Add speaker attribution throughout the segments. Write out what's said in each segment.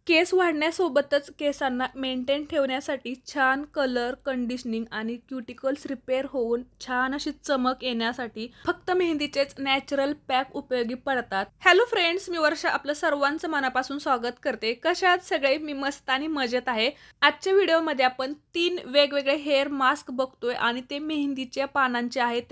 Speaker 1: केस वाढण्यासोबतच केसांना मेंटेन ठेवण्यासाठी छान कलर, कंडिशनिंग आणि क्युटिकल्स रिपेअर होऊन छान अशी चमक येण्यासाठी फक्त मेहंदीचेच नॅचरल पॅक उपयोगी पडतात. हॅलो फ्रेंड्स, मी वर्षा आपलं सर्वांचं मनापासून स्वागत करते. कशा आहात सगळे? मी मस्त आणि मजेत आहे. आजच्या व्हिडिओमध्ये आपण 3 वेगवेगळे हेअर मास्क बघतोय आणि ते मेहंदीच्या पानांचे आहेत.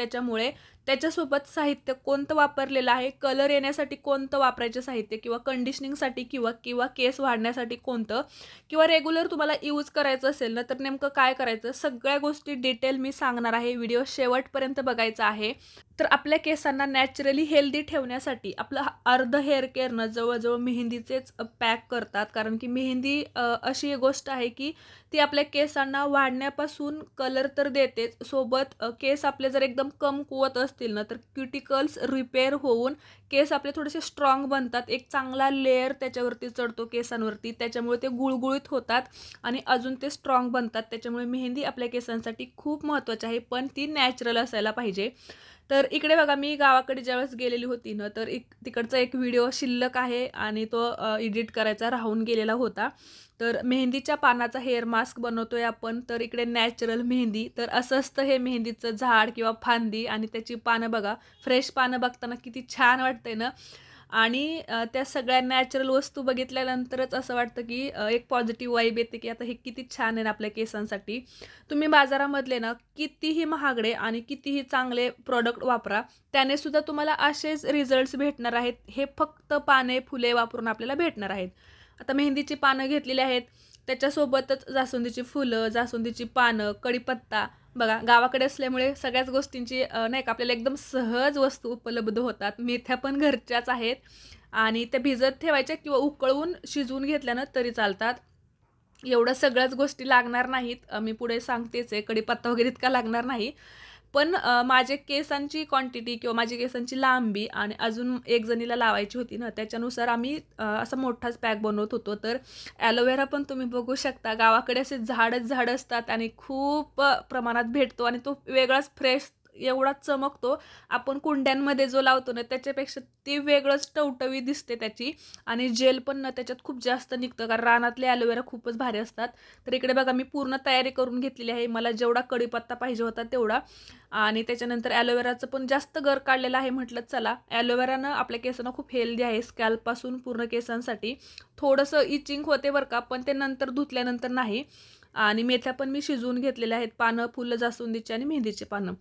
Speaker 1: त्याच्यासोबत साहित्य कोणतं वापरलेलं आहे, कलर येण्यासाठी कोणतं वापरायचं साहित्य, किंवा कंडिशनिंगसाठी किंवा किंवा केस वाढण्यासाठी कोणतं, किंवा रेग्युलर तुम्हाला यूज करायचं असेल ना तर नेमकं काय करायचं, सगळ्या गोष्टी डिटेल मी सांगणार आहे. व्हिडिओ शेवटपर्यंत बघायचा आहे. तर आपल्या केसांना नॅचरली हेल्दी ठेवण्यासाठी आपलं अर्ध हेअर केअरनं जवळजवळ मेहंदीचेच पॅक करतात. कारण की मेहंदी अशी एक गोष्ट आहे की ती आपल्या केसांना वाढण्यापासून कलर तर देतेच, सोबत केस आपले जर एकदम कमकुवत असतील ना तर क्युटिकल्स रिपेअर होऊन केस आपले थोडेसे स्ट्रॉंग बनतात. एक चांगला लेअर त्याच्यावरती चढतो केसांवरती, त्याच्यामुळे ते गुळगुळीत होतात आणि अजून ते स्ट्रॉंग बनतात. त्याच्यामुळे मेहंदी आपल्या केसांसाठी खूप महत्त्वाची आहे, पण ती नॅचरल असायला पाहिजे. तर इकडे बघा, मी गावाकडे ज्यावेळेस गेलेली होती ना तर तिकडचा एक व्हिडिओ शिल्लक आहे आणि तो एडिट करायचा राहून गेलेला होता. तर मेहंदीच्या पानाचा हेअर मास्क बनवतोय आपण. तर इकडे नॅचरल मेहंदी, तर असं असतं हे मेहंदीचं झाड किंवा फांदी, आणि त्याची पानं बघा, फ्रेश पानं बघताना किती छान वाटतंय ना. आणि त्या सगळ्या नॅचरल वस्तू बघितल्यानंतरच असं वाटतं की एक पॉझिटिव्ह वाईब येते की आता हे किती छान आहे ना आपल्या केसांसाठी. तुम्ही बाजारामधले ना कितीही महागडे आणि कितीही चांगले प्रोडक्ट वापरा, त्याने सुद्धा तुम्हाला असेच रिझल्ट्स भेटणार आहेत. हे फक्त पाने फुले वापरून आपल्याला भेटणार आहेत. आता मेहंदीची पानं घेतलेली आहेत, त्याच्यासोबतच जास्वंदीची फुलं, जास्वंदीची पानं, कढीपत्ता. बघा, गावाकडे असल्यामुळे सगळ्याच गोष्टींची नाही का आपल्याला एकदम सहज वस्तू उपलब्ध होतात. मेथ्या पण घरच्याच आहेत आणि त्या भिजत ठेवायच्या किंवा उकळवून शिजवून घेतल्यानं तरी चालतात. एवढं सगळ्याच गोष्टी लागणार नाहीत. मी पुढे सांगतेच आहे, कढीपत्ता वगैरे इतका लागणार नाही. पण माझे केसांची क्वांटिटी किंवा माझी केसांची लांबी आणि अजून एक जणीला लावायची होती ना, त्याच्यानुसार आम्ही असा मोठाच पॅक बनवत होतो. तर ॲलोवेरा पण तुम्ही बघू शकता, गावाकडे असे झाड असतात आणि खूप प्रमाणात भेटतो आणि तो वेगळाच फ्रेश एवढा चमकतो. आपण कुंड्यांमध्ये जो लावतो ना त्याच्यापेक्षा ते वेगळंच टवटवी दिसते त्याची, आणि जेल पण ना त्याच्यात खूप जास्त निघतं, कारण रानातले ॲलोवेरा खूपच भारी असतात. तर इकडे बघा, मी पूर्ण तयारी करून घेतलेली आहे. मला जेवढा कढीपत्ता पाहिजे होता तेवढा, आणि त्याच्यानंतर ॲलोवेराचं पण जास्त गर काढलेलं आहे. म्हटलं चला, ॲलोवेरानं आपल्या केसांना खूप हेल्दी आहे, स्कॅल्पपासून पूर्ण केसांसाठी. थोडंसं इचिंग होते बरं का, पण ते नंतर धुतल्यानंतर नाही. आणि मेथ्या पण मी शिजवून घेतलेल्या आहेत, पानं, फुलं, जास्वंदीची आणि मेहंदीचे पानं.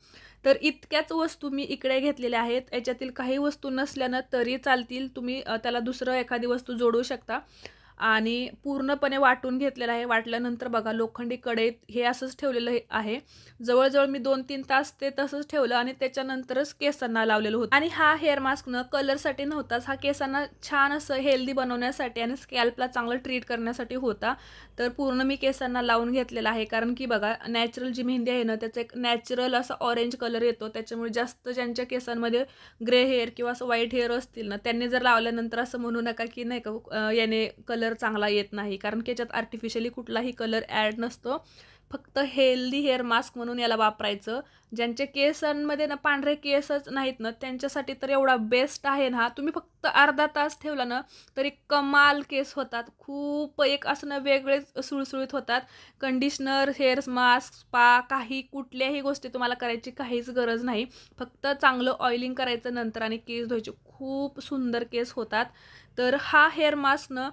Speaker 1: तर इतक्याच वस्तू मी इकडे घेतलेल्या आहेत. याच्यातील काही वस्तू नसल्यानं तरी चालतील, तुम्ही त्याला दुसरं एखादी वस्तू जोडू शकता. आणि पूर्णपणे वाटून घेतलेलं आहे. वाटल्यानंतर बघा, लोखंडी कढईत हे असंच ठेवलेलं आहे. जवळजवळ मी 2-3 तास ते तसंच ठेवलं आणि त्याच्यानंतरच केसांना लावलेलं होतं. आणि हा हेअर मास्क न कलरसाठी नव्हताच, हा केसांना छान असं हेल्दी बनवण्यासाठी आणि स्कॅल्पला चांगलं ट्रीट करण्यासाठी होता. तर पूर्ण मी केसांना लावून घेतलेला आहे, कारण की बघा, नॅचरल जी मेहंदी आहे ना त्याचा एक नॅचरल असा ऑरेंज कलर येतो. त्याच्यामुळे जास्त ज्यांच्या केसांमध्ये ग्रे हेअर किंवा असं व्हाईट हेअर असतील ना, त्यांनी जर लावल्यानंतर असं म्हणू नका की नाही का याने कलर चांगला येत नाही, कारण की याच्यात आर्टिफिशियली कुठलाही कलर ॲड नसतो. फक्त हेल्दी हेअर मास्क म्हणून याला वापरायचं. ज्यांच्या केसांमध्ये ना पांढरे केसच नाहीत ना त्यांच्यासाठी तर एवढा बेस्ट आहे ना. तुम्ही फक्त अर्धा तास ठेवला ना तरी कमाल केस होतात. खूप एक असं ना वेगळेच सुळसुळीत होतात. कंडिशनर, हेअर मास्क, स्पा, काही कुठल्याही गोष्टी तुम्हाला करायची काहीच गरज नाही. फक्त चांगलं ऑइलिंग करायचं नंतर आणि केस धुवायचे. खूप सुंदर केस होतात. तर हा हेअर मास्क ना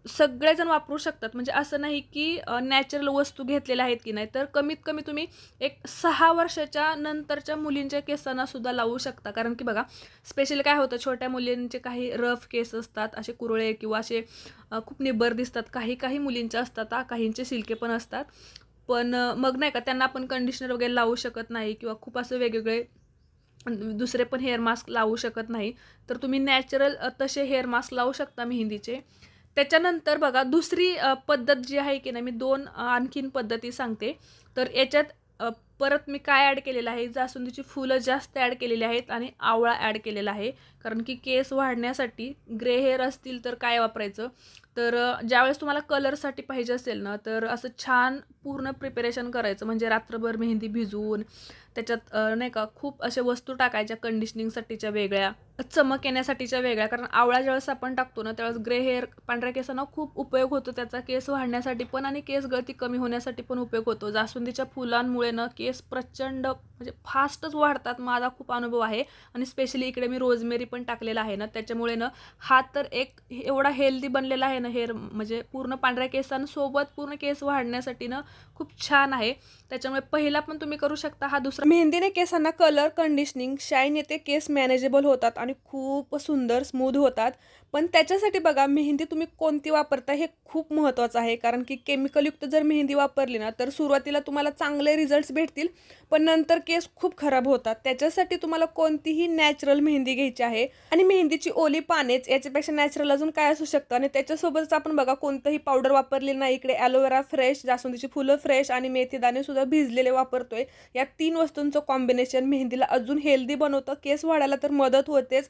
Speaker 1: सगळेजण वापरू शकतात. म्हणजे असं नाही की नॅचरल वस्तू घेतलेल्या आहेत की नाही. तर कमीत कमी तुम्ही एक 6 वर्षाच्या नंतरच्या मुलींच्या केसांना सुद्धा लावू शकता. कारण की बघा, स्पेशली काय होतं, छोट्या मुलींचे काही रफ केस असतात, असे कुरळे किंवा असे खूप निब्बर दिसतात. काही काही मुलींचे असतात, काहींचे सिल्के पण असतात. पण मग नाही का त्यांना आपण कंडिशनर वगैरे लावू शकत नाही, किंवा खूप असं वेगवेगळे दुसरे पण हेअर मास्क लावू शकत नाही. तर तुम्ही नॅचरल तसे हेअर मास्क लावू शकता मेहंदीचे. त्याच्यानंतर बघा, दुसरी पद्धत जी आहे की नाही, मी 2 आणखीन पद्धती सांगते. तर याच्यात परत मी काय ॲड केलेलं आहे, जास्वंदीची फुलं जास्त ॲड केलेली आहेत आणि आवळा ॲड केलेला आहे. कारण की केस वाढण्यासाठी ग्रे हेअर असतील तर काय वापरायचं, तर ज्यावेळेस तुम्हाला कलरसाठी पाहिजे असेल ना तर असं छान पूर्ण प्रिपरेशन करायचं. म्हणजे रात्रभर मेहंदी भिजवून त्याच्यात नाही का खूप अशा वस्तू टाकायच्या कंडिशनिंगसाठीच्या वेगळ्या, चमक येण्यासाठीच्या वेगळ्या. कारण आवळा ज्यावेळेस आपण टाकतो ना त्यावेळेस ग्रे हेअर पांढऱ्या केसांना खूप उपयोग होतो त्याचा, केस वाढण्यासाठी पण आणि केस गळती कमी होण्यासाठी पण उपयोग होतो. जास्वंदीच्या फुलांमुळे ना केस प्रचंड म्हणजे फास्टच वाढतात, माझा खूप अनुभव आहे. आणि स्पेशली इकडे मी रोजमेरी पण टाकलेला आहे ना, त्याच्यामुळे ना हा तर एक एवढा हेल्दी बनलेला आहे ना हेअर, म्हणजे पूर्ण पांढऱ्या केसांसोबत पूर्ण केस वाढण्यासाठी ना खूप छान आहे. त्याच्यामुळे पहिला पण तुम्ही करू शकता. हा दुसरा, मेहंदीने केसांना कलर, कंडिशनिंग, शाईन येते, केस मॅनेजेबल होतात आणि खूप सुंदर स्मूथ होतात. पण त्याच्यासाठी बघा मेहंदी तुम्ही कोणती वापरता हे खूप महत्त्वाचं आहे. कारण की केमिकलयुक्त जर मेहंदी वापरली ना तर सुरुवातीला तुम्हाला चांगले रिझल्ट्स भेटतील, पण नंतर केस खूप खराब होतात. त्याच्यासाठी तुम्हाला कोणतीही नॅचरल मेहंदी घ्यायची आहे. आणि मेहंदीची ओली पानेच, याच्यापेक्षा नॅचरल अजून काय असू शकतं. आणि त्याच्यासोबतच आपण बघा कोणतंही पावडर वापरलेलं नाही. इकडे ॲलोवेरा फ्रेश, जास्वंदीची फुलं फ्रेश आणि मेथीदाणे सुद्धा भिजलेले वापरतोय. या 3 वस्तूंचं कॉम्बिनेशन मेहंदीला अजून हेल्दी बनवतं. केस वाढायला तर मदत होतेच,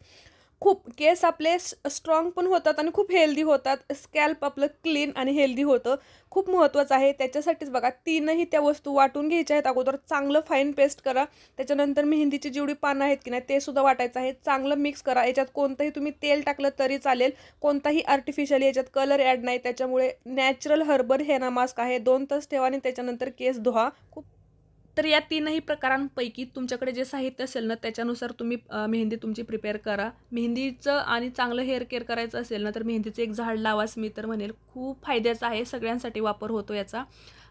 Speaker 1: खूप केस आपले स्ट्रॉंग पण होतात आणि खूप हेल्दी होतात. स्कॅल्प आपलं क्लीन आणि हेल्दी होतं, खूप महत्त्वाचं आहे. त्याच्यासाठीच बघा तीनही त्या वस्तू वाटून घ्यायच्या आहेत. अगोदर चांगलं फाईन पेस्ट करा, त्याच्यानंतर मेहंदीची जेवढी पानं आहेत की नाही ते सुद्धा वाटायचं आहे. चांगलं मिक्स करा. याच्यात कोणतंही तुम्ही तेल टाकलं तरी चालेल, कोणताही आर्टिफिशियल याच्यात कलर ॲड नाही. त्याच्यामुळे नॅचरल हर्बल हेना मास्क आहे. 2 तास ठेवा आणि त्याच्यानंतर केस धुवा. खूप, तर या तीनही प्रकारांपैकी तुमच्याकडे जे साहित्य असेल ना त्याच्यानुसार तुम्ही मेहंदी तुमची प्रिपेअर करा. मेहंदीचं आणि चांगलं हेअर केअर करायचं असेल ना तर मेहंदीचं एक झाड लावाच मी तर म्हणेल. खूप फायद्याचं आहे, सगळ्यांसाठी वापर होतो याचा.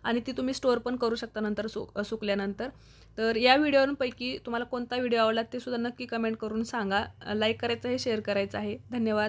Speaker 1: आणि ती तुम्ही स्टोअर पण करू शकता नंतर सुकल्यानंतर. तर या व्हिडिओंपैकी तुम्हाला कोणता व्हिडिओ आवडला ते सुद्धा नक्की कमेंट करून सांगा. लाईक करायचं आहे, शेअर करायचं आहे. धन्यवाद.